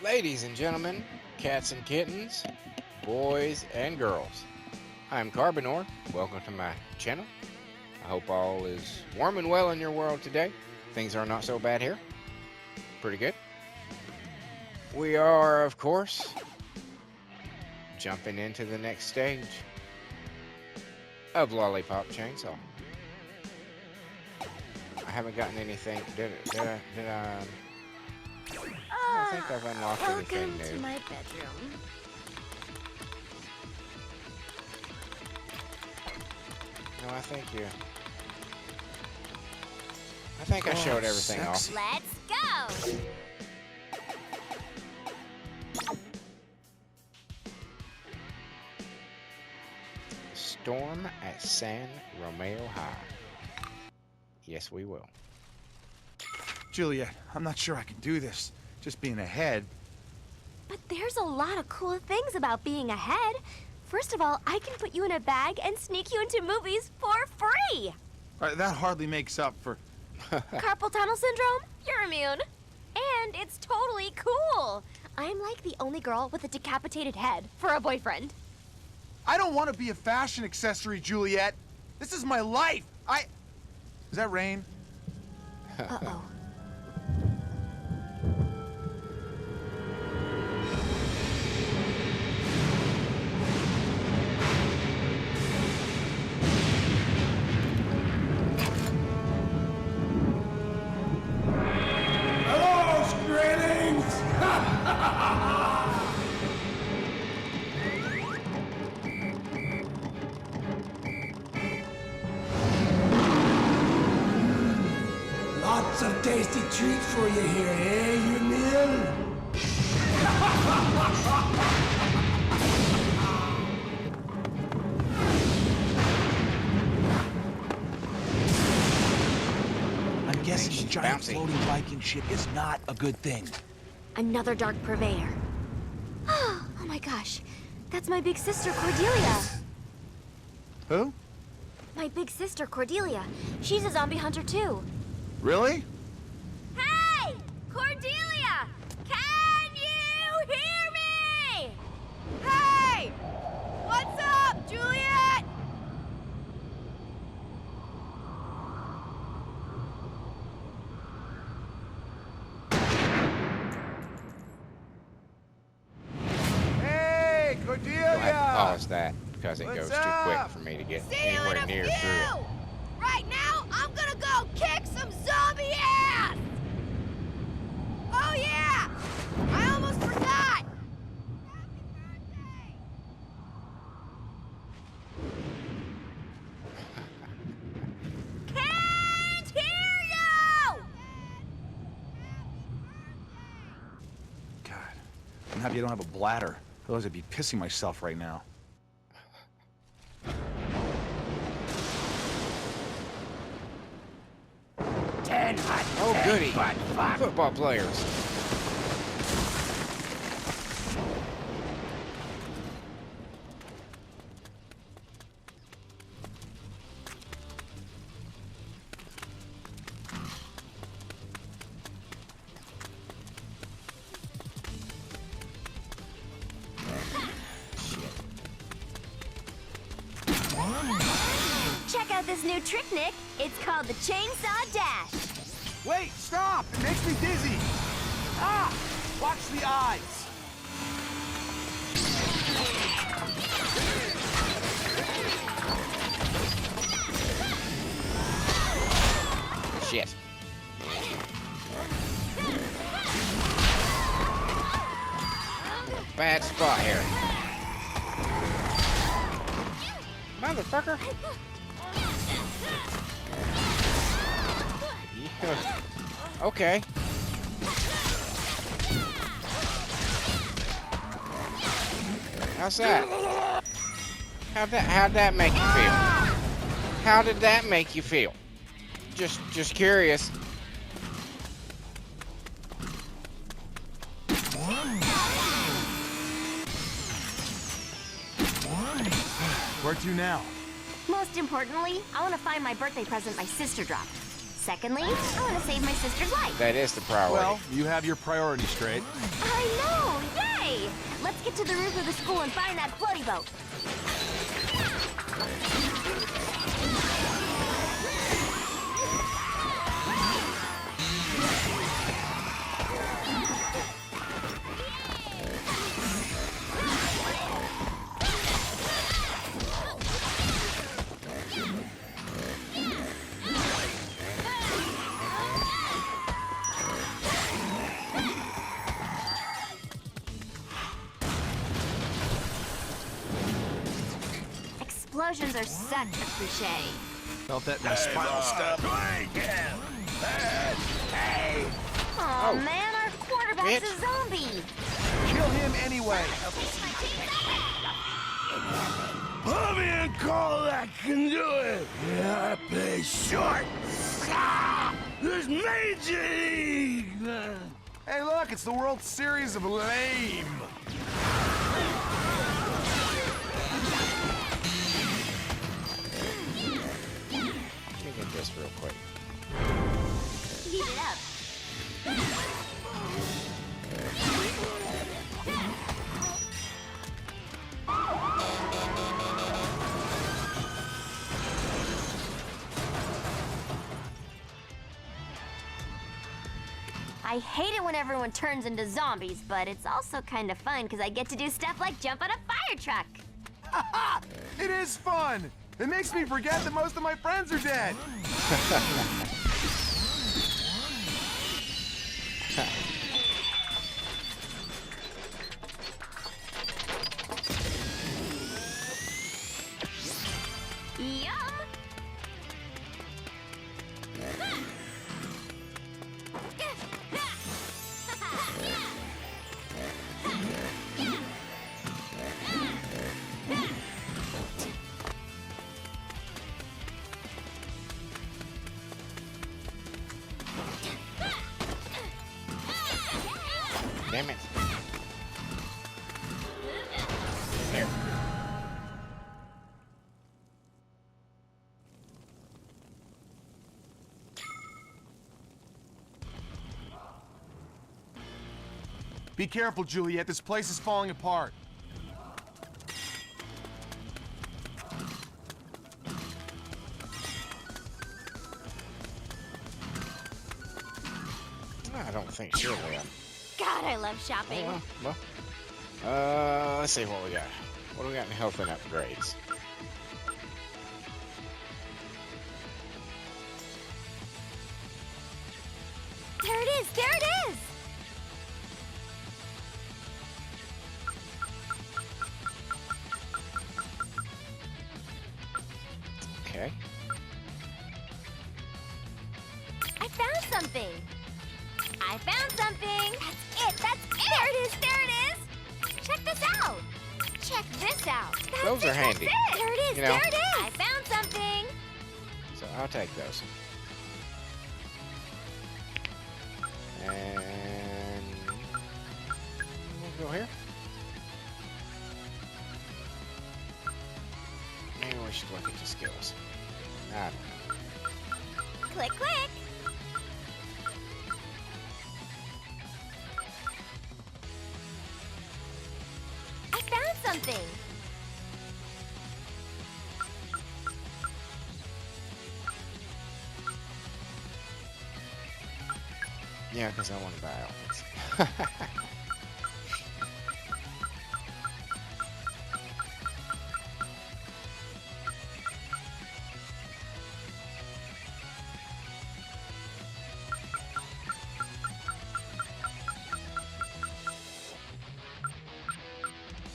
Ladies and gentlemen, cats and kittens, boys and girls, I'm Carbonor. Welcome to my channel. I hope all is warm and well in your world today. Things are not so bad here. Pretty good. We are, of course, jumping into the next stage of Lollipop Chainsaw. I haven't gotten anything. Did I? I don't think I've unlocked anything new. Welcome to my bedroom. No, I think I showed everything off. Let's go! Storm at San Romeo High. Yes, we will. Juliet, I'm not sure I can do this. Just being ahead. But there's a lot of cool things about being ahead. First of all, I can put you in a bag and sneak you into movies for free! That hardly makes up for... Carpal tunnel syndrome? You're immune. And it's totally cool. I'm like the only girl with a decapitated head for a boyfriend. I don't want to be a fashion accessory, Juliet. This is my life. Is that rain? Uh-oh. Lots of tasty treats for you here, eh, you meal? I'm guessing the giant floating Viking ship is not a good thing. Another dark purveyor. Oh my gosh. That's my big sister, Cordelia. Who? My big sister, Cordelia. She's a zombie hunter, too. Really? Hey! Cordelia! Can you hear me? Hey! What's up, Juliet? Hey, You'll Cordelia! have to pause that because it goes What's too quick up? for me to get See you in anywhere a near few! through it. Right now, I'm gonna go kick some zombie ass! Oh yeah! I almost forgot! Can't hear you! God, I'm happy I don't have a bladder. Otherwise I'd be pissing myself right now. Oh, goody. Football players. Check out this new trick, Nick. It's called the Chainsaw Dash. Wait, stop! It makes me dizzy! Ah! Watch the eyes! Shit. Bad spot here. Motherfucker. Yeah. Okay. How's that? How'd that make you feel? How did that make you feel? Just curious. Where to now? Most importantly, I want to find my birthday present my sister dropped. Secondly, I want to save my sister's life. That is the priority. Well, you have your priorities straight. I know! Yay! Let's get to the roof of the school and find that floaty boat. Explosions are such a cliche. Felt that in my spinal stub. Aw, man, our quarterback's a zombie. Kill him anyway. Put me in call that can do it. Yeah, I play short. There's Major League. Hey, look, it's the World Series of lame. Let me get this real quick. Heat it up. I hate it when everyone turns into zombies, but it's also kind of fun because I get to do stuff like jump on a fire truck. It is fun. It makes me forget that most of my friends are dead. Yum! Damn it. There. Be careful, Juliet. This place is falling apart. I don't think surely I'm... God, I love shopping. Well, let's see what we got. What do we got in health and upgrades? There it is! There it is! Okay. I found something! I found something! That's it! That's it! There it is! There it is! Check this out! Check this out! That's Those are it, handy. That's it. There it is! You know. There it is! I found something! So I'll take those. And we'll go here. Maybe we should look at the skills. I don't know. Click, click! I found something! Yeah, because I want to buy outfits.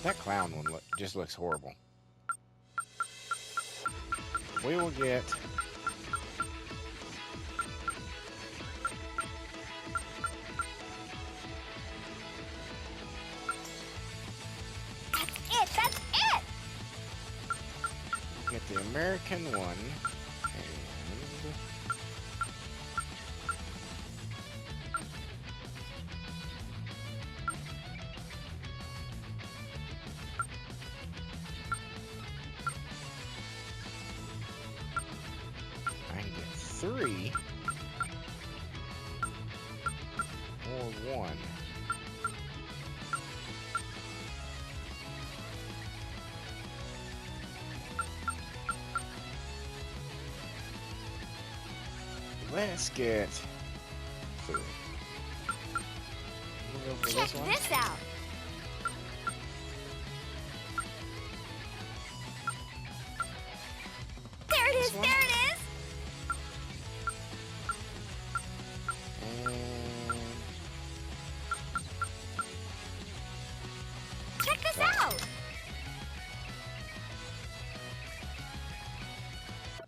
That clown one just looks horrible. We will get... That's it! Get the American one. And... I can get 3 let's get food. We'll go for Check this one. this out. There it is, This one? there it is. And Check this That. out.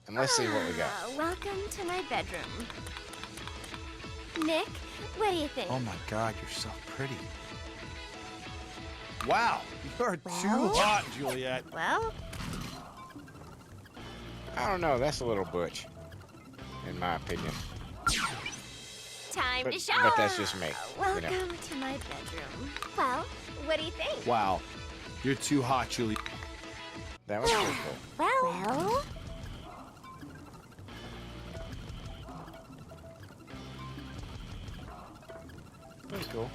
and let's see what we got. Welcome to my bedroom. Nick, what do you think? Oh my God, you're so pretty. Wow, you're too Well? hot, Juliet. Well, I don't know. That's a little butch, in my opinion. time But, to show. but that's just me. Welcome You know. to my bedroom. Well, what do you think? Wow, you're too hot, Juliet. That was pretty cool. Well, Pretty cool.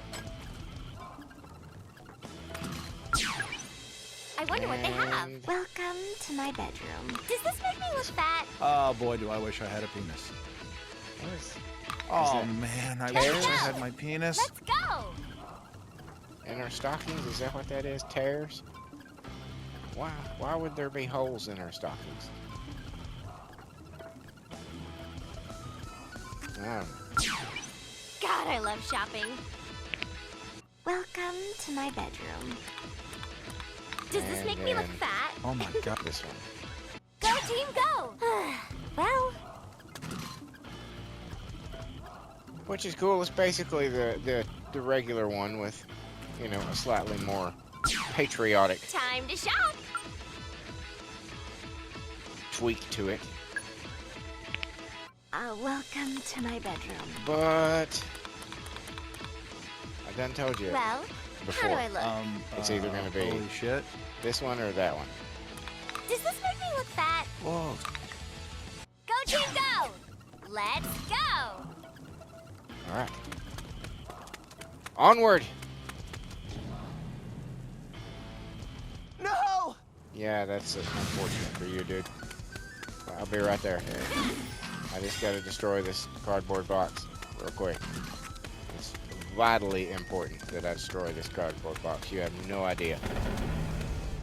I wonder what they have. And- Welcome to my bedroom. Does this make me look fat? Oh boy, do I wish I had a penis. What is Oh that man, I tears? wish I had my penis. Let's go. in our stockings? Is that what that is? Tears? Why would there be holes in our stockings? I don't know. God, I love shopping. Welcome to my bedroom. Does this And make me look then- fat? Oh my God. This one. Go team, go! Well, Which is cool. It's basically the regular one with, you know, a slightly more patriotic time to shop. tweak to it. Welcome to my bedroom. But I done told you Well, how before. do I look? It's either gonna be- Holy shit. This one or that one. Does this make me look fat? Whoa. Go team, go! Let's go! All right. Onward. No! Yeah, that's unfortunate for you, dude. I'll be right there. I just gotta destroy this cardboard box real quick. It's vitally important that I destroy this cardboard box. You have no idea.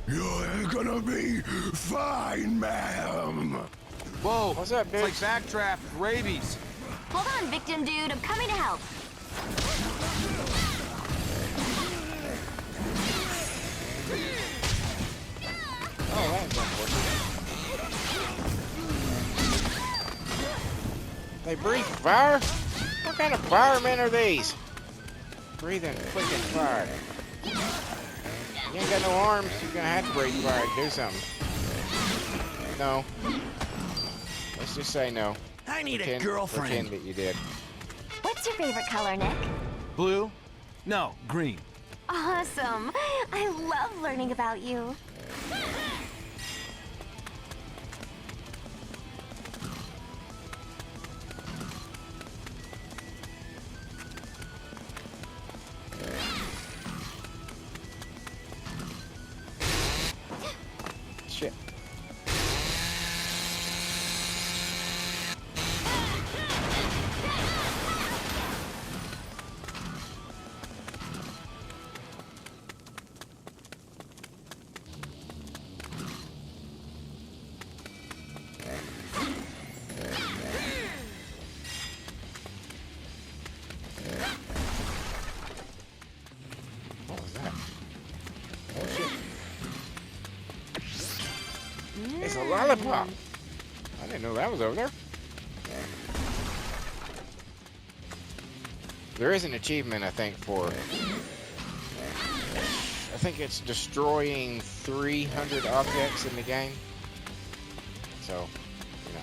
You're gonna be fine, ma'am. Whoa. What's up, dude? It's like backdraft rabies. Hold on, victim dude. I'm coming to help. Oh, that was unfortunate. They breathe fire? What kind of firemen are these? Breathing freaking fire. You ain't got no arms, you're gonna have to breathe fire to do something. No. Let's just say no. I need Pretend that you did. What's your favorite color, Nick? Blue? No, green. Awesome. I love learning about you. Shit. What was that? Oh shit. It's a lollipop. I didn't know that was over there. There is an achievement, I think, for... I think it's destroying 300 objects in the game. So, you know,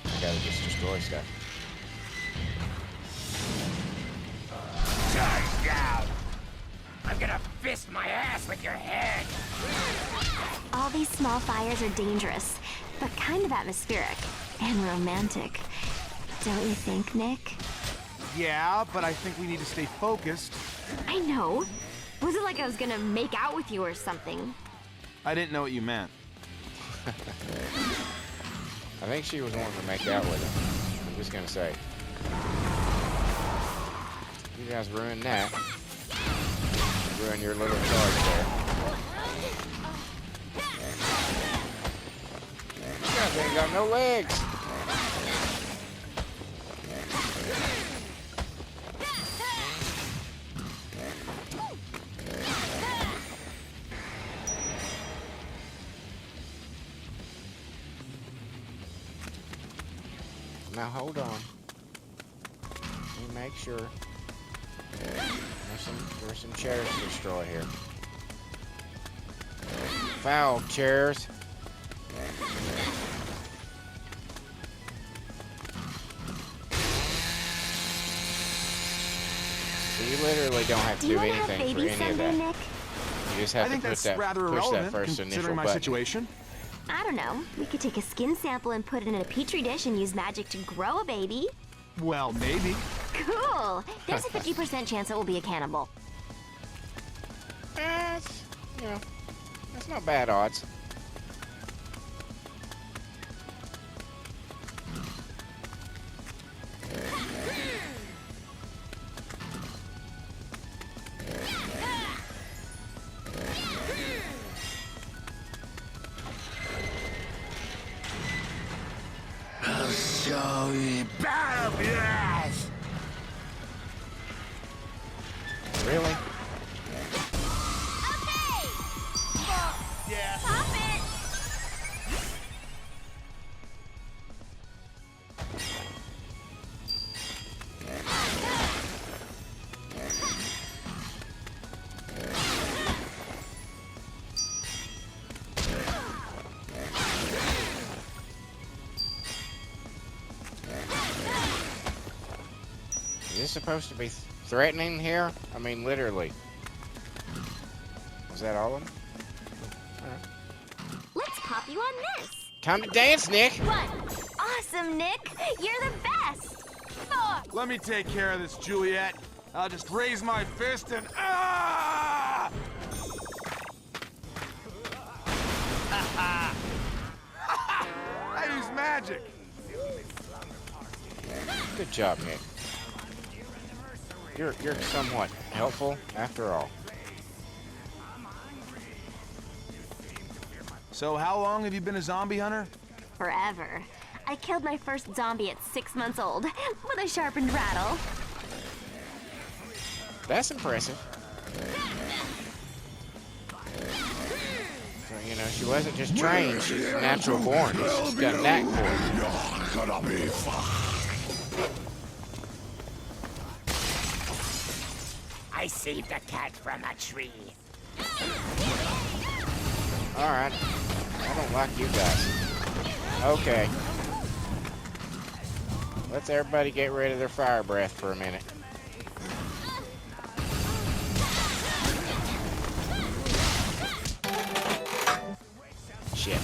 I gotta just destroy stuff. Charge down! I'm gonna fist my ass with your head! All these small fires are dangerous, but kind of atmospheric and romantic. Don't you think, Nick? Yeah, but I think we need to stay focused. I know. Wasn't like I was gonna make out with you or something. I didn't know what you meant. I think she was wanting to make out with him. Just gonna say. You guys ruined that. Ruined your little charge there. You guys ain't got no legs. Now hold on. Let me make sure. There's some chairs to destroy here. Foul chairs. So you literally don't have to do anything for any of that. Nick? You just have I think to that's push rather that irrelevant, first initial considering my button. situation. I don't know. We could take a skin sample and put it in a petri dish and use magic to grow a baby. Well, maybe. Cool. There's a 50% chance it will be a cannibal. That's, you know, that's not bad odds. I'll show you battle blast. Really? Okay! Yeah. Pop it! Is this supposed to be threatening here? I mean, literally. Is that all of them? Let's pop you on this. Time to dance, Nick! One. Awesome, Nick. You're the best. Four. Let me take care of this, Juliet. I'll just raise my fist and ah! I use magic. Good job, Nick. You're somewhat helpful after all. So how long have you been a zombie hunter? Forever. I killed my first zombie at 6 months old with a sharpened rattle. That's impressive. So, you know, she wasn't just trained, she's natural born. She's got a knack for it. You're gonna be fine. I saved a cat from a tree. Alright. I don't like you guys. Okay. Let's everybody get rid of their fire breath for a minute. Shit.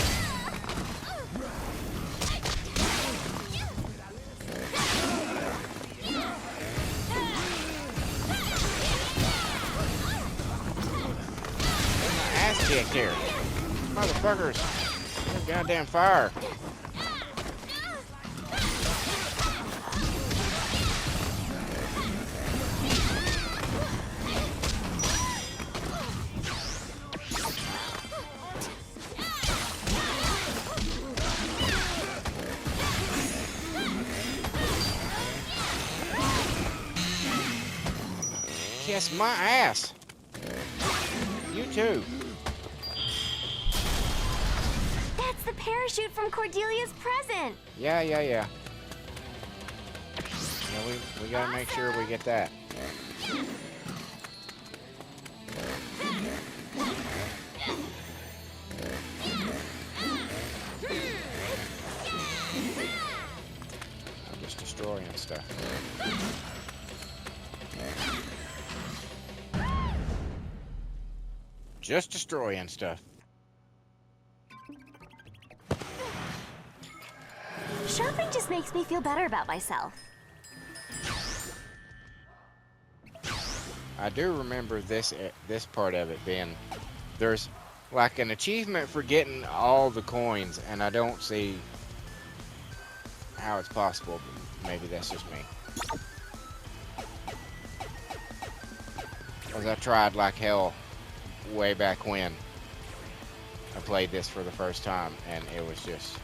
Ass kicked here. Motherfuckers. They're goddamn fire. Kiss my ass. You too. That's the parachute from Cordelia's present. Yeah. Yeah, we gotta make sure we get that. I'm just destroying stuff. Just destroying stuff. Shopping just makes me feel better about myself. I do remember this part of it being there's like an achievement for getting all the coins, and I don't see how it's possible. maybe that's just me. Because I tried like hell way back when I played this for the first time, and it was just...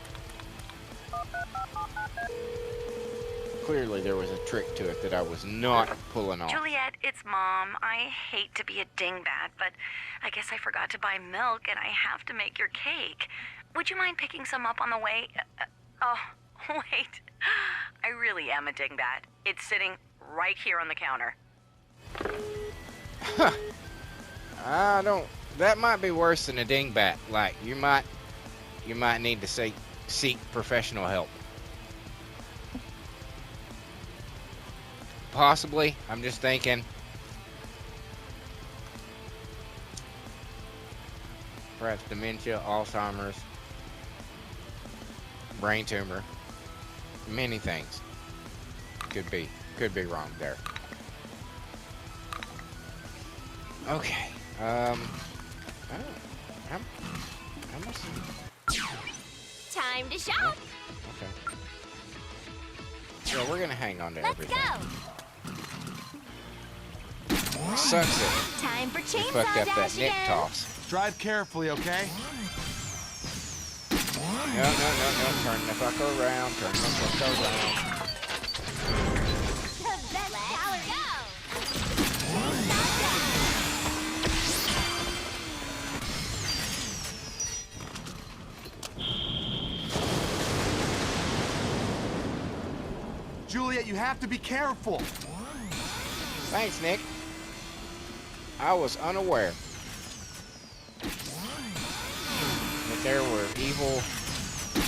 Clearly there was a trick to it that I was not pulling off. Juliet, it's Mom. I hate to be a dingbat, but I guess I forgot to buy milk and I have to make your cake. Would you mind picking some up on the way? Oh, wait. I really am a dingbat. It's sitting right here on the counter. I don't... That might be worse than a dingbat. Like, you might need to seek professional help. Possibly. I'm just thinking. Perhaps dementia, Alzheimer's, brain tumor, many things. Could be wrong there. Okay. How much? Time to shop. Okay. Yeah, we're gonna hang on to Let's everything. go. Sucks it. Time for We chainsaw fucked up that dash Nick again. toss. Drive carefully, okay? No. Turn the fuck around. Turn the fuck around. The best power go. Juliet, you have to be careful. Thanks, Nick. I was unaware that there were evil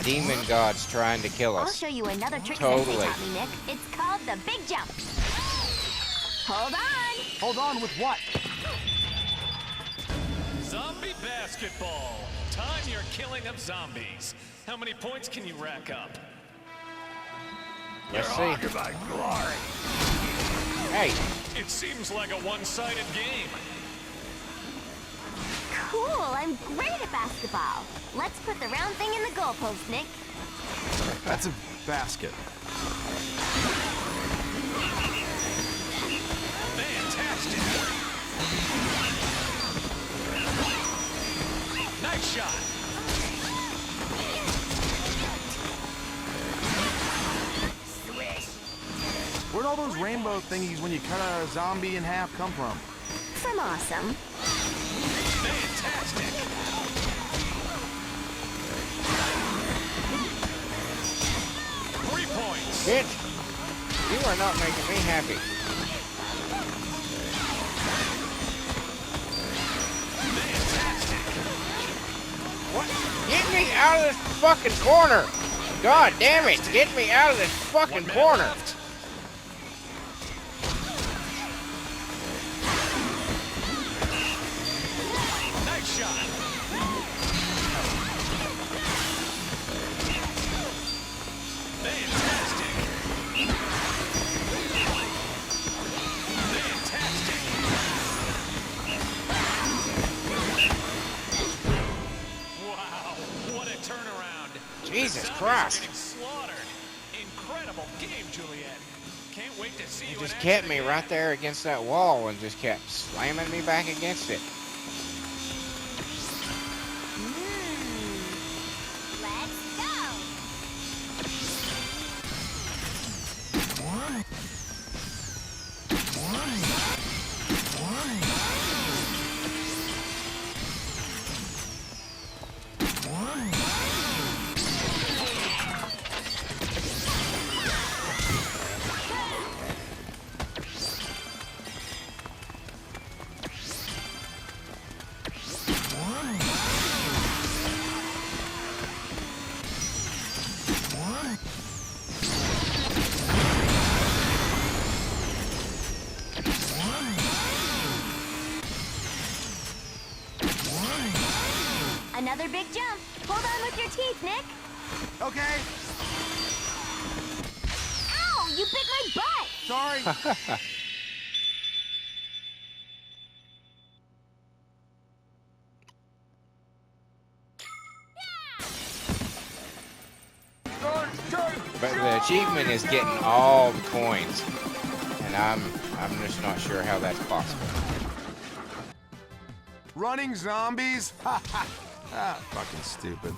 demon gods trying to kill I'll us. show you another trick Totally. Sensei taught me, Nick. It's called the big jump. Hold on. Hold on with what? Zombie basketball. Time your killing of zombies. How many points can you rack up? Let's see. My glory. Hey, It seems like a one-sided game. Cool, I'm great at basketball. Let's put the round thing in the goalpost, Nick. That's a basket. Fantastic. Nice shot. Where'd all those rainbow thingies when you cut a zombie in half come from? From Awesome. Fantastic. 3 points. bitch. You are not making me happy. Fantastic. What? Get me out of this fucking corner. God damn it. Get me out of this fucking 1 man corner. left. Nice shot. Fantastic. Fantastic. Wow, what a turnaround. Jesus The zombies Christ. are getting slaughtered. Incredible game, Juliet. Can't wait to see It you just in kept action me again. right there against that wall and just kept slamming me back against it. Let's go. Another big jump. Hold on with your teeth, Nick. Okay, Ow, you bit my butt. sorry. But the achievement is getting all the coins, and I'm just not sure how that's possible. Running zombies? Ha ha! Ah, fucking stupid.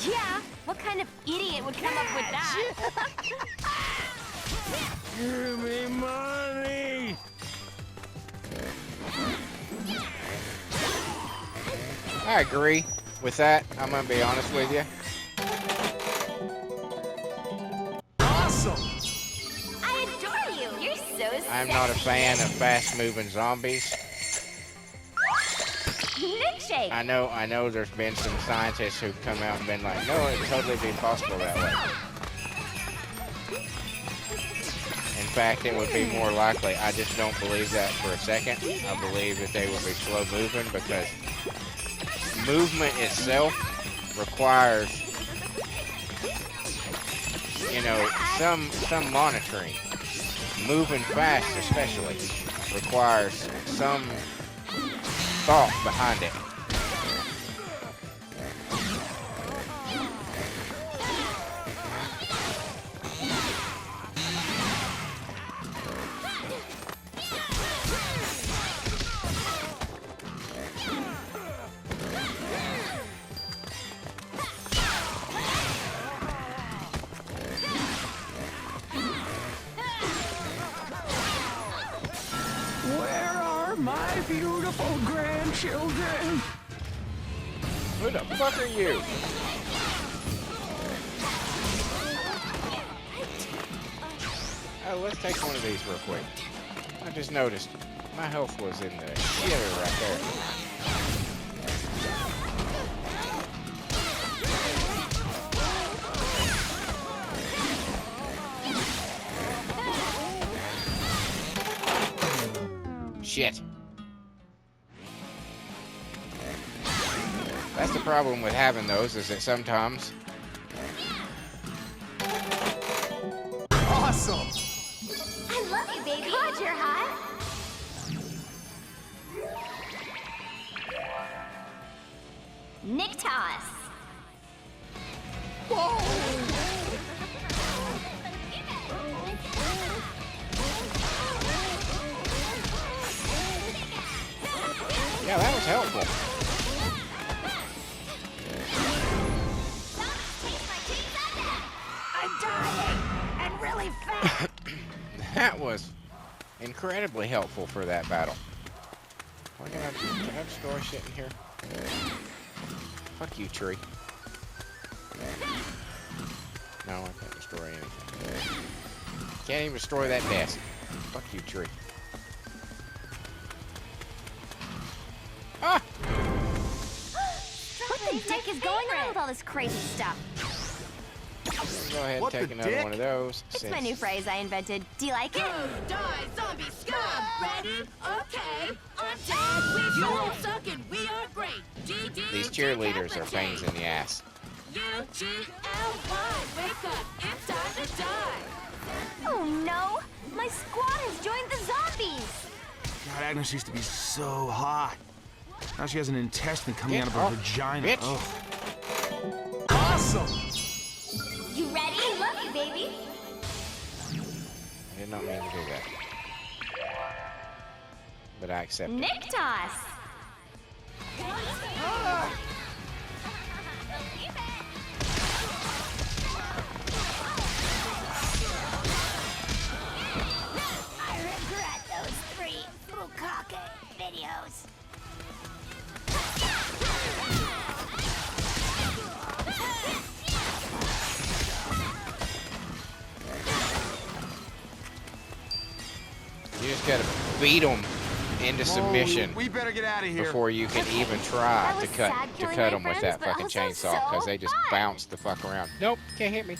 Yeah, what kind of idiot would come up with that? Give me money! I agree with that. I'm gonna be honest with you. Awesome! I adore you. You're so sexy. I'm not a fan of fast-moving zombies. Milkshake. I know there's been some scientists who've come out and been like, no, it would totally be possible that way. In fact, it would be more likely. I just don't believe that for a second. I believe that they would be slow moving because movement itself requires, you know, some monitoring. Moving fast especially requires some thought behind it. Where are my beautiful grandchildren? Who the fuck are you? Oh, let's take one of these real quick. I just noticed my health was in the shitter right there. Shit. That's the problem with having those, is that sometimes... Awesome! I love you, baby. God, you're hot. Nick toss. Yeah, that was helpful. I'm dying and really fast. That was incredibly helpful for that battle. Can I destroy shit in here? Fuck you, tree. No, I can't destroy anything. Can't even destroy that desk. Fuck you, tree. Ah! What the dick is going on with all this crazy stuff? Go ahead and What take the another dick? one of those. It's my new phrase I invented. Do you like it? Die, zombie scum! Ready? Okay. I'm dead. We all suck and we are great. GD. These cheerleaders are pains in the ass. UGLY. Wake up. It's time to die. Oh no! My squad has joined the zombies! God, Agnes used to be so hot. Now she has an intestine coming Get out of her off, vagina. bitch. Oh. Awesome! You ready? I love you, baby! I did not mean to do that. But I accept it. Nick toss! I regret those 3 bukkake videos. You just gotta beat them into submission We better get out of here. before you can even try That to was cut sad killing them my with friends, that but fucking also chainsaw, so because they just fun. bounce the fuck around. Nope, can't hit me.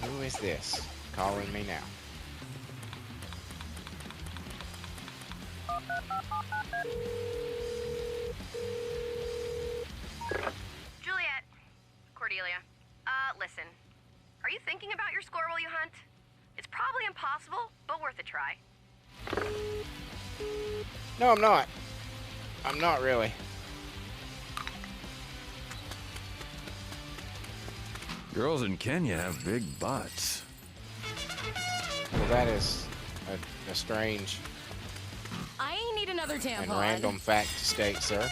Who is this calling me now? Juliet. Cordelia. Listen. Are you thinking about your squirrel you hunt? It's probably impossible, but worth a try. No, I'm not. I'm not really. Girls in Kenya have big butts. Well, that is a strange I need another tampon. and random fact to state, sir.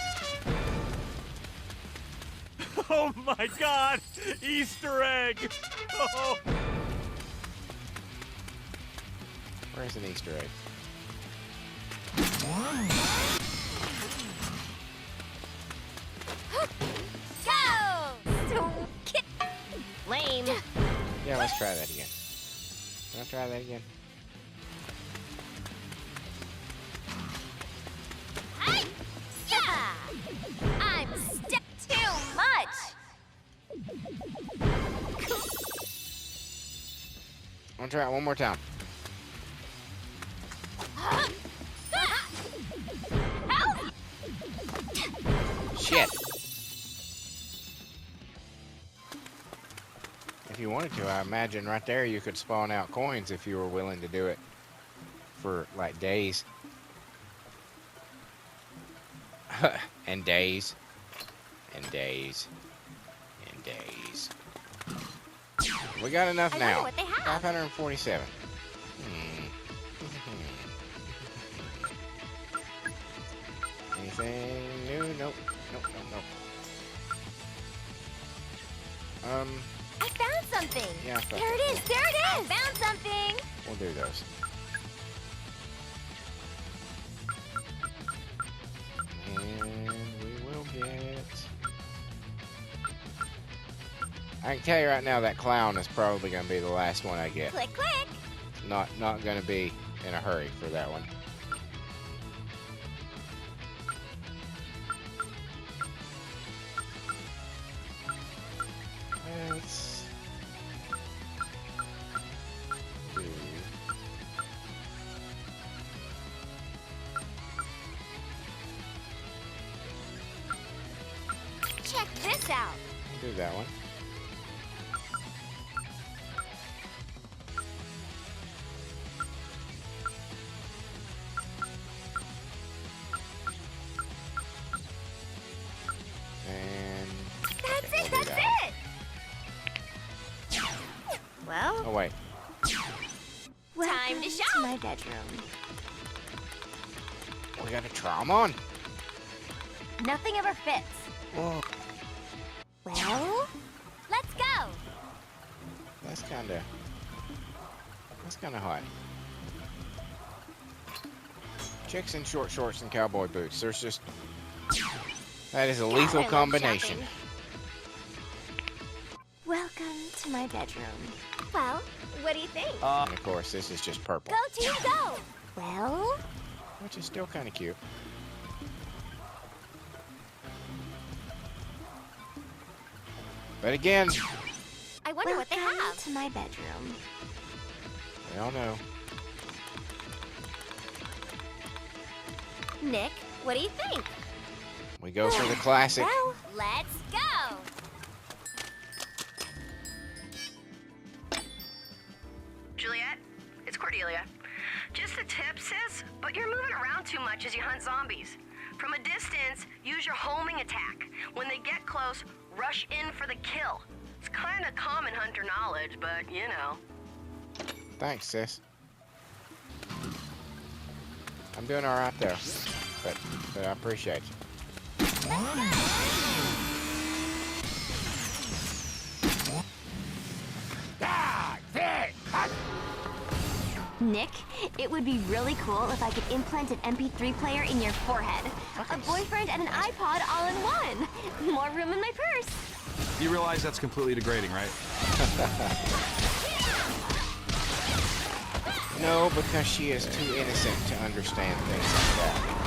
Oh my God! Easter egg! Oh. Where's an Easter egg? Go! Lame. Yeah, let's try that again. Can I try that again? Hi! Yeah! I'm stepped too much. I'm gonna try it one more time. Help! Shit! If you wanted to, I imagine right there you could spawn out coins if you were willing to do it for like days. And days. And days. And days. We got enough I now. wonder what they have. 547. Anything new? Nope. Nope, nope, nope. I found something. Yeah, I found There it is. There it is. I found something. We'll do those. And we will get... I can tell you right now that clown is probably going to be the last one I get. Click, click. Not going to be in a hurry for that one. Let's do... Check this out. do that one. And That's okay, it. we'll do That's that it. Well, one. Oh wait. time to shop. My bedroom. We gotta try them on. Nothing ever fits. Whoa. Well, let's go. That's kinda hot. Chicks in short shorts and cowboy boots. There's just... That is a God, I lethal love combination. shopping. Welcome to my bedroom. Well, what do you think? And of course, this is just purple, Go team go. Well, which is still kind of cute. But again, I wonder what they have. To my bedroom. we all know. Nick, what do you think? We go for the classic. Well, let's go. Juliet, it's Cordelia. Just a tip, sis, but you're moving around too much as you hunt zombies. From a distance, use your homing attack. When they get close, rush in for the kill. It's kind of common hunter knowledge, but you know. Thanks, sis. I'm doing all right there, but I appreciate you. Nick, it would be really cool if I could implant an MP3 player in your forehead. A boyfriend and an iPod all in one. More room in my purse. You realize that's completely degrading, right? No, because she is too innocent to understand things like that.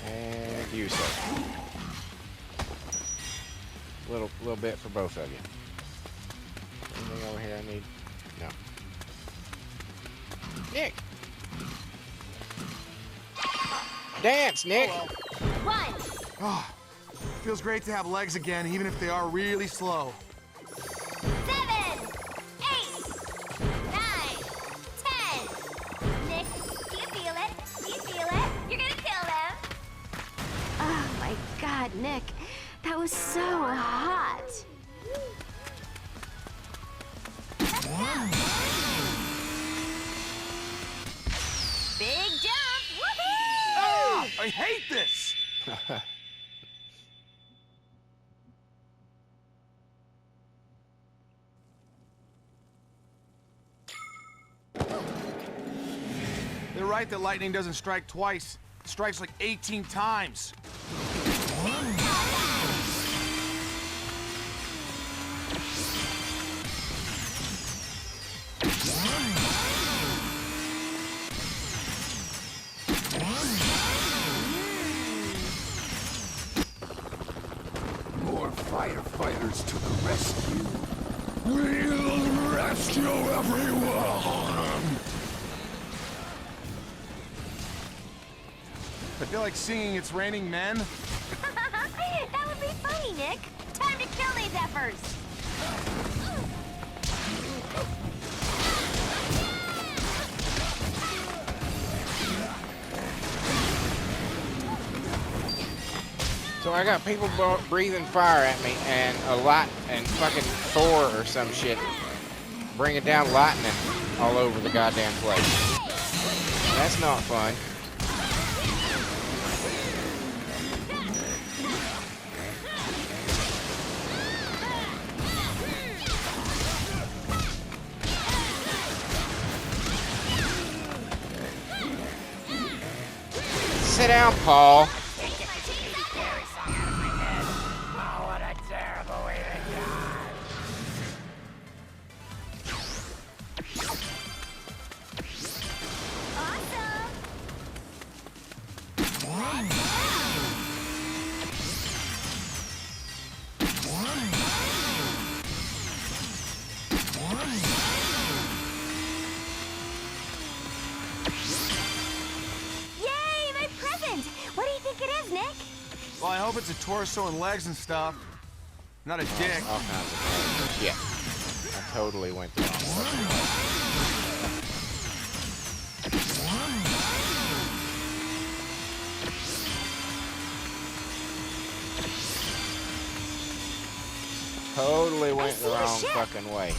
And you, sir. Little bit for both of you. Anything over here I need? No. Nick! Dance, Nick! One. Oh, feels great to have legs again, even if they are really slow. 7, 8, 9, 10. Nick, that was so hot. Big jump! Woohoo! Ah, I hate this! They're right that lightning doesn't strike twice. It strikes like 18 times. More firefighters to the rescue. We'll rescue everyone! I feel like singing It's Raining Men. That would be funny, Nick. Time to kill these effers. So I got people breathing fire at me, and a lot, and fucking Thor or some shit bringing down lightning all over the goddamn place. That's not fun. Sit down, Paul. Well, I hope it's a torso and legs and stuff. Not a dick. All kinds of things. Yeah. I totally went the wrong way. Totally went the wrong fucking way.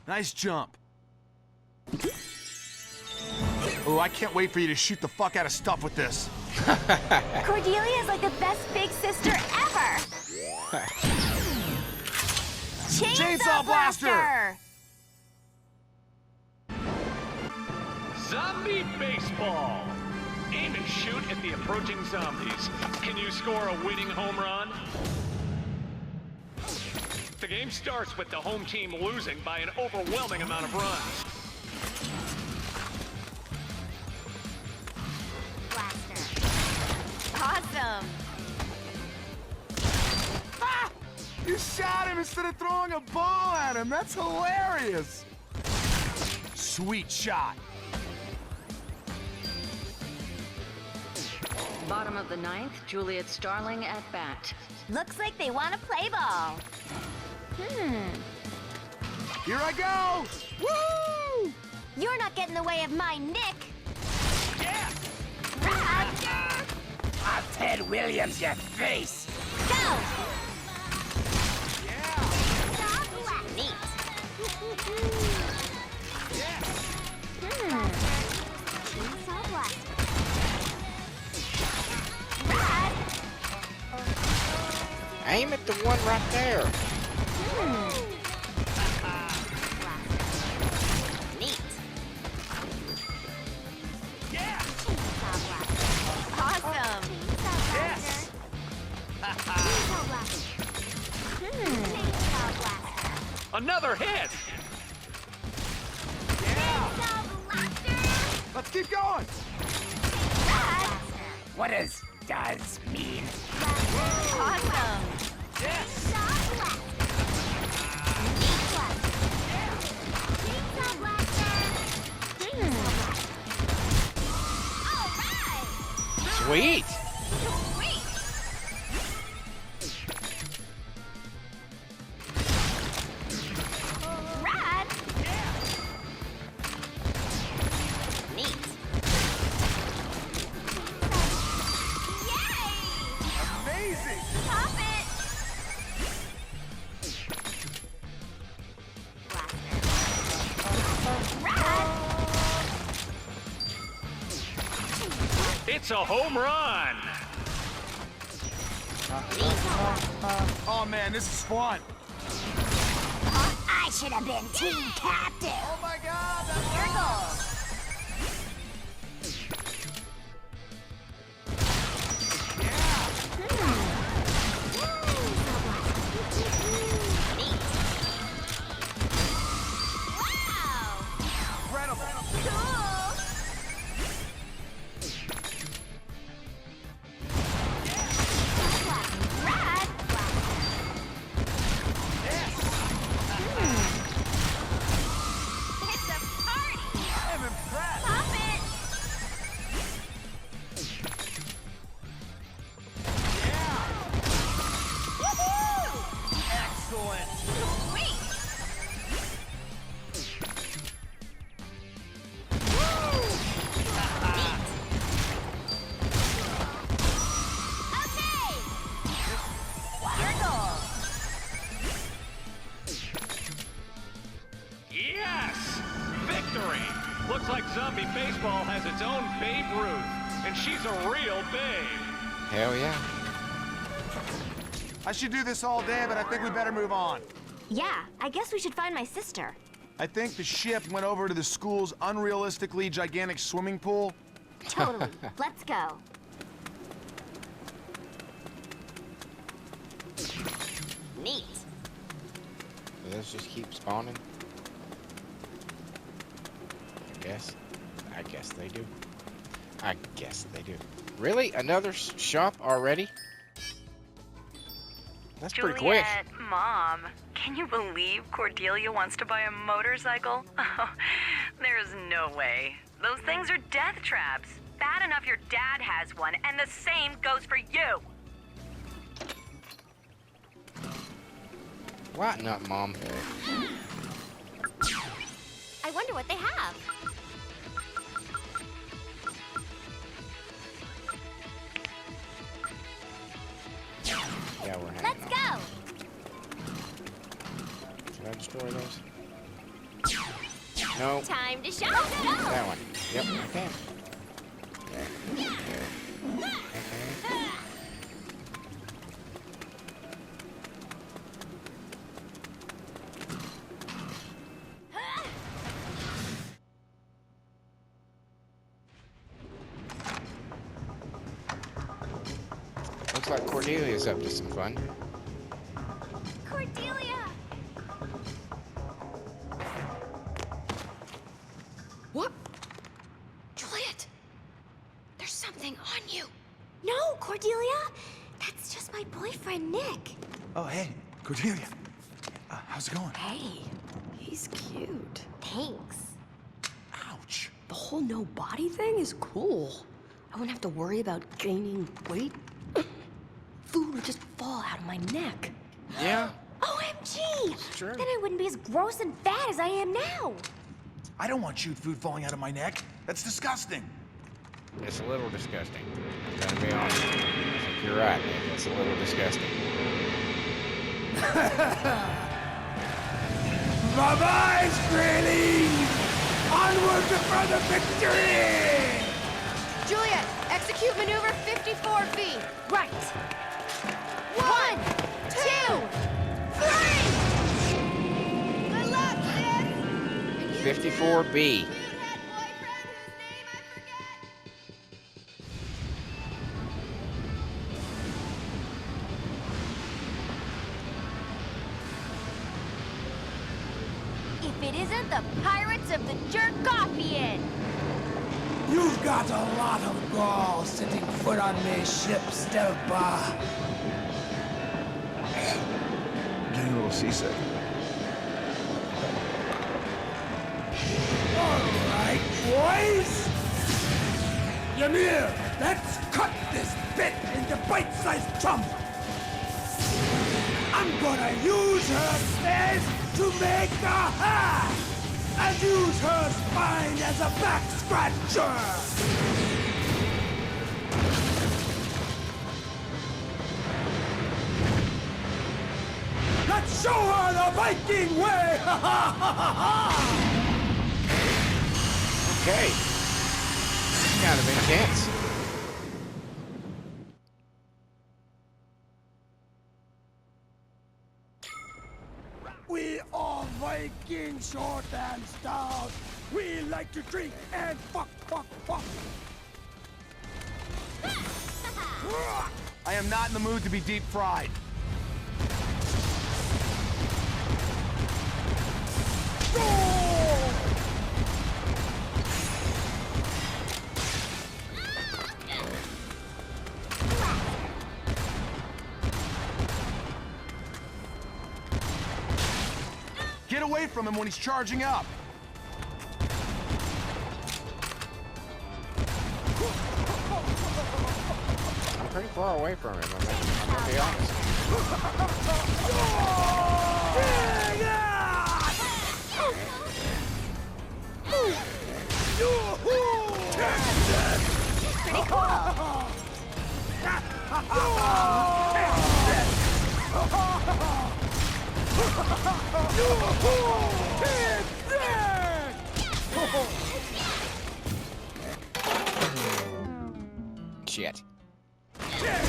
Nice jump. Oh, I can't wait for you to shoot the fuck out of stuff with this. Cordelia is like the best big sister ever. Chainsaw Blaster! Zombie baseball. Aim and shoot at the approaching zombies. Can you score a winning home run? The game starts with the home team losing by an overwhelming amount of runs. Blaster. Awesome. Ah! You shot him instead of throwing a ball at him. That's hilarious. Sweet shot. Bottom of the ninth, Juliet Starling at bat. Looks like they want to play ball. Here I go! Woo! You're not getting in the way of my Nick. Yeah! Roger! I'll Ted Williams your face! Go! Yeah! Neat. Yeah! Chainsaw Blaster. Aim at the one right there. Neat. Yeah! Awesome. Yes! Another hit! Yeah! Let's keep going! What does mean? Awesome. Yes! Sweet. Rad. Neat. Yay! Amazing! Pop it. Rad. It's a home run. Oh man, this is fun. I should have been team captain. Oh my God, that's Your goal. Yes! Victory! Looks like zombie baseball has its own Babe Ruth, and she's a real babe. Hell yeah. I should do this all day, but I think we better move on. Yeah, I guess we should find my sister. I think the ship went over to the school's unrealistically gigantic swimming pool. Totally. Let's go. Neat. Do those just keep spawning? I guess they do. I guess they do. Really? Another shop already? That's pretty quick. Juliet, Mom, can you believe Cordelia wants to buy a motorcycle? Oh, there's no way. Those things are death traps. Bad enough your dad has one, and the same goes for you. Lighten up, Mom. I wonder what they have. Yeah, we're hanging Let's on. go. Should I destroy those? No. Time to show. That one. Yep, I can. Looks like Cordelia's up to some fun. Cordelia. What? Juliet, there's something on you. No, Cordelia. That's just my boyfriend, Nick. Oh, hey, Cordelia. How's it going? Hey, he's cute. Thanks. Ouch. The whole no body thing is cool. I wouldn't have to worry about gaining weight. Food would just fall out of my neck. Yeah. OMG! True. Then I wouldn't be as gross and fat as I am now. I don't want chewed food falling out of my neck. That's disgusting. It's a little disgusting. I'm gonna be honest. I think you're right, Nick. It's a little disgusting. Bye-bye, Granny! Onward to further victory! Juliet, execute maneuver 54B. Right. 1, 2, 3. Good luck, sis. 54B. If it isn't the Pirates of the Jerkopian. You've got a lot of gall setting foot on me ship, Stelpa. Getting a little seasick. All right, boys. Ymir, let's cut this bit into bite-sized chunks. I'm gonna use her stairs to make a hat, and use her spine as a back scratcher. Let's show her the Viking way! Okay. Kind of intense. We are Vikings, short and stout. We like to drink and fuck. I am not in the mood to be deep fried. Get away from him when he's charging up. I'm pretty far away from him, I'm gonna be honest. Pretty cool. Shit. That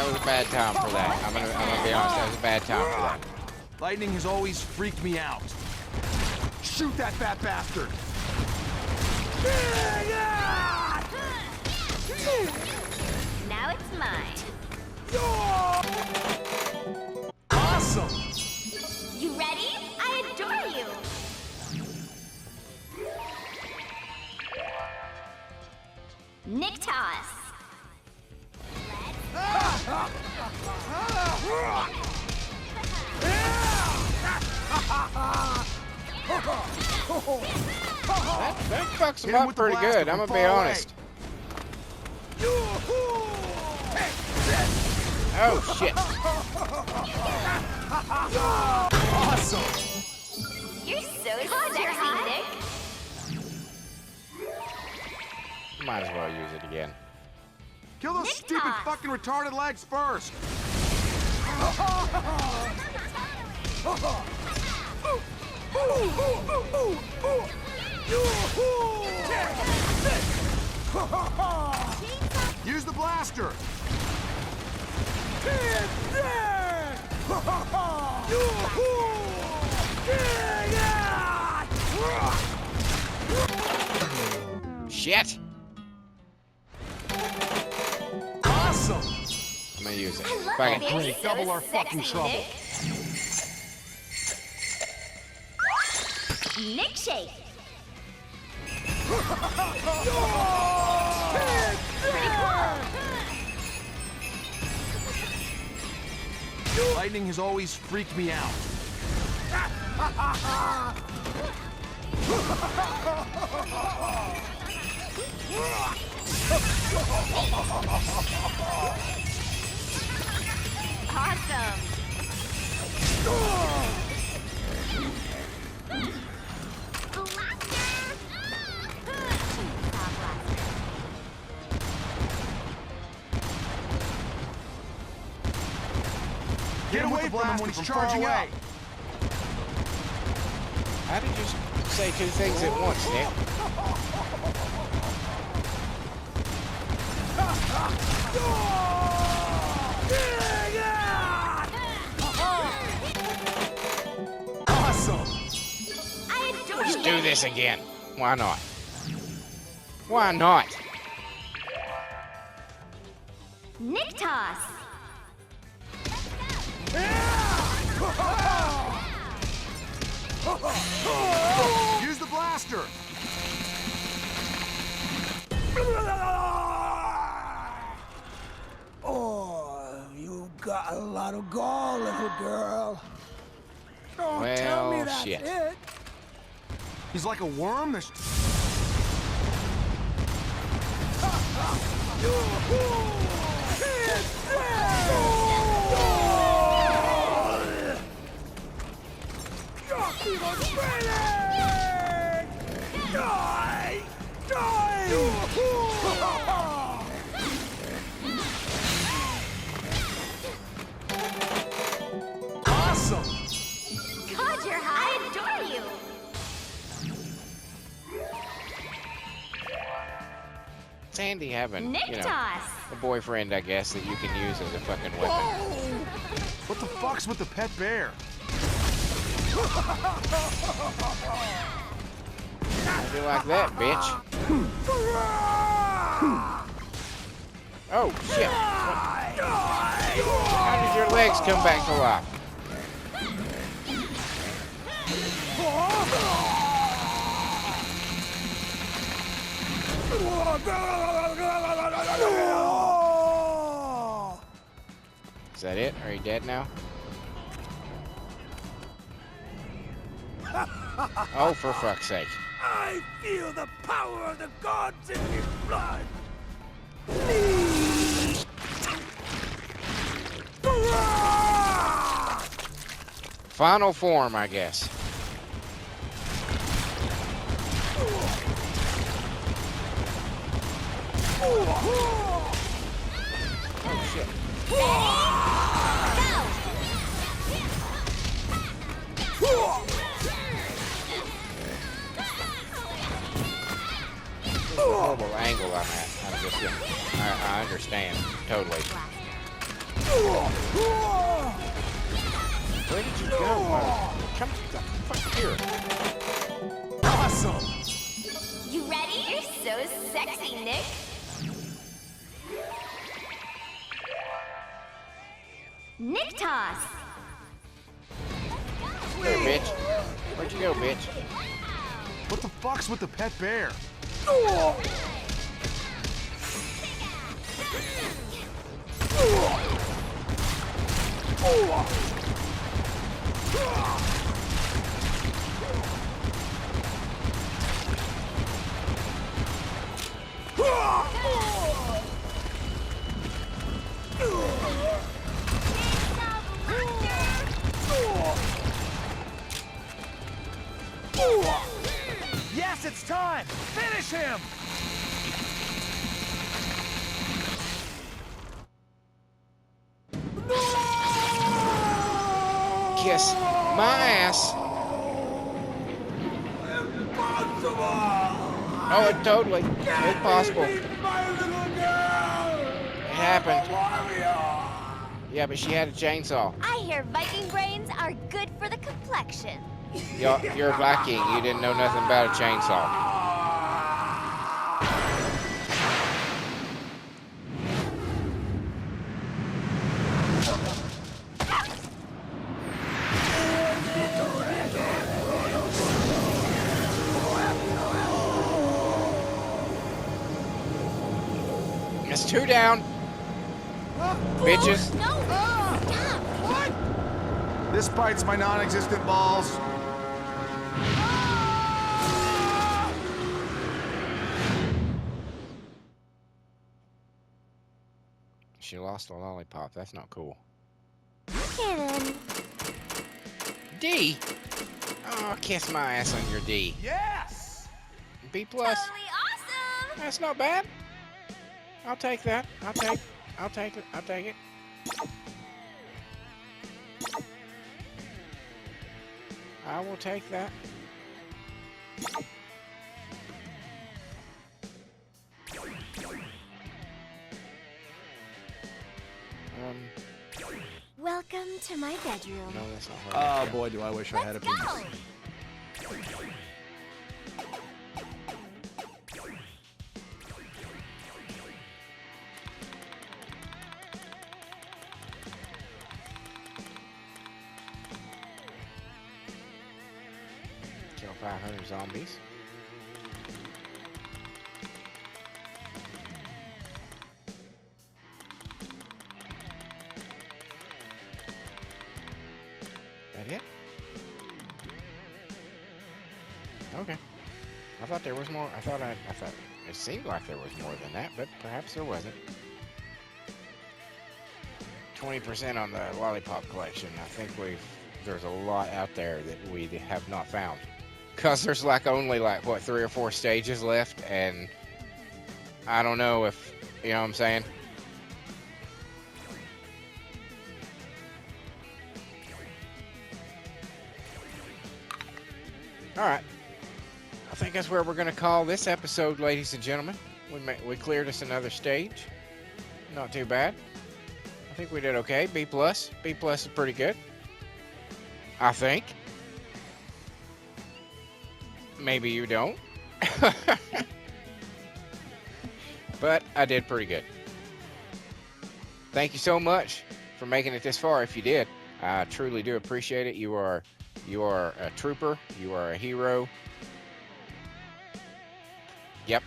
was a bad time for that. I'm gonna be honest, that was a bad time for that. Lightning has always freaked me out. Shoot that fat bastard! Now it's mine. Awesome! You ready? I adore you. Nick toss. That fucks him up pretty good, I'm gonna be honest. Oh, shit. Awesome! You're so sexy, Nick. Might as well use it again. Kill those stupid fucking retarded legs first! Use the blaster! Shit! Awesome! I'm gonna use it. I love Fuck it. it. You're so Double our fucking sexy, trouble. Nick shake. Pretty cool. Lightning has always freaked me out. Awesome. Get away from him when he's charging up. How did you say two things at once, Nick? Awesome! I adore Let's you. do this again. Why not? Why not? Nick toss. Use the blaster! Oh, you got a lot of gall, little girl. Don't tell me Well, that's shit. it. He's like a worm that's... Awesome! God, you're high. I adore you. It's handy having, Nick you know, toss. a boyfriend, I guess, that you can use as a fucking weapon. What the fuck's with the pet bear? How do you like that, bitch? Oh, shit. How did your legs come back to life? Is that it? Are you dead now? Oh, for fuck's sake. I feel the power of the gods in his blood. Final form, I guess. Oh, shit. Horrible angle I'm at. I'm just gonna, I understand totally. Where did you go? Come the fuck here. Awesome! You ready? You're so sexy, Nick. Nick toss. Here, bitch. Where'd you go, bitch? What the fuck's with the pet bear? Yes, it's time! Finish him! Kiss my ass. Oh, it totally. It's possible. It happened. Yeah, but she had a chainsaw. I hear Viking brains are good for the complexion. You're a Viking. You didn't know nothing about a chainsaw. That's 2 down. Bitches. No! Stop! What? This bites my non-existent balls. She lost a lollipop. That's not cool. Kidding. D. Oh, kiss my ass on your D. Yes! B plus. Totally awesome! That's not bad. I'll take that. I'll take it. I'll take it. I will take that. Welcome to my bedroom. No, that's not her. Oh boy, do I wish I had a Let's penis. go! Kill 500 zombies. That it? Okay. I thought there was more. I thought It seemed like there was more than that, but perhaps there wasn't. 20% on the Lollipop collection. I think there's a lot out there that we have not found. Because there's like only like, what, 3 or 4 stages left, and I don't know if, you know what I'm saying? Alright. I think that's where we're going to call this episode, ladies and gentlemen. We cleared us another stage. Not too bad. I think we did okay. B+. B+ is pretty good. I think. Maybe you don't. But I did pretty good. Thank you so much for making it this far if you did. I truly do appreciate it. You are a trooper. You are a hero. Yep.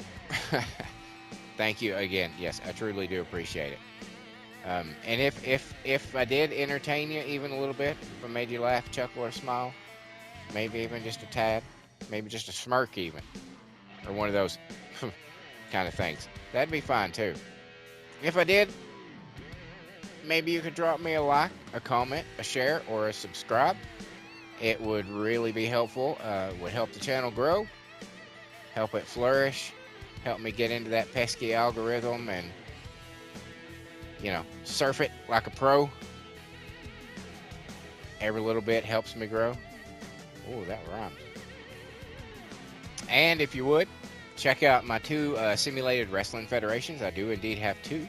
Thank you again. Yes, I truly do appreciate it. And if I did entertain you even a little bit, if I made you laugh, chuckle, or smile, maybe even just a tad, maybe just a smirk even, or one of those kind of things, that'd be fine too. If I did, maybe you could drop me a like, a comment, a share, or a subscribe. It would really be helpful. Would help the channel grow, help it flourish, help me get into that pesky algorithm and, you know, surf it like a pro. Every little bit helps me grow. Oh, that rhymes. And if you would, check out my 2 simulated wrestling federations. I do indeed have 2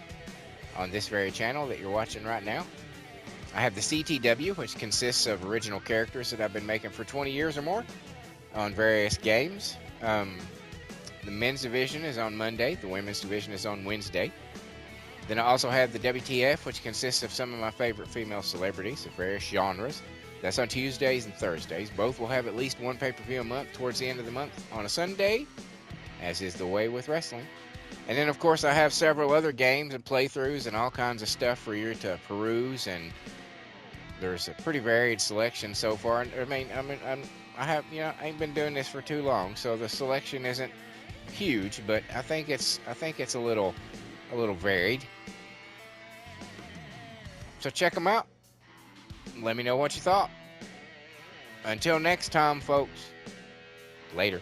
on this very channel that you're watching right now. I have the CTW, which consists of original characters that I've been making for 20 years or more on various games. The men's division is on Monday. The women's division is on Wednesday. Then I also have the WTF, which consists of some of my favorite female celebrities of various genres. That's on Tuesdays and Thursdays. Both will have at least one pay-per-view a month towards the end of the month on a Sunday, as is the way with wrestling. And then, of course, I have several other games and playthroughs and all kinds of stuff for you to peruse, and there's a pretty varied selection so far. I have, you know, I ain't been doing this for too long, so the selection isn't huge, but I think it's a little varied. So check them out. Let me know what you thought. Until next time, folks. Later.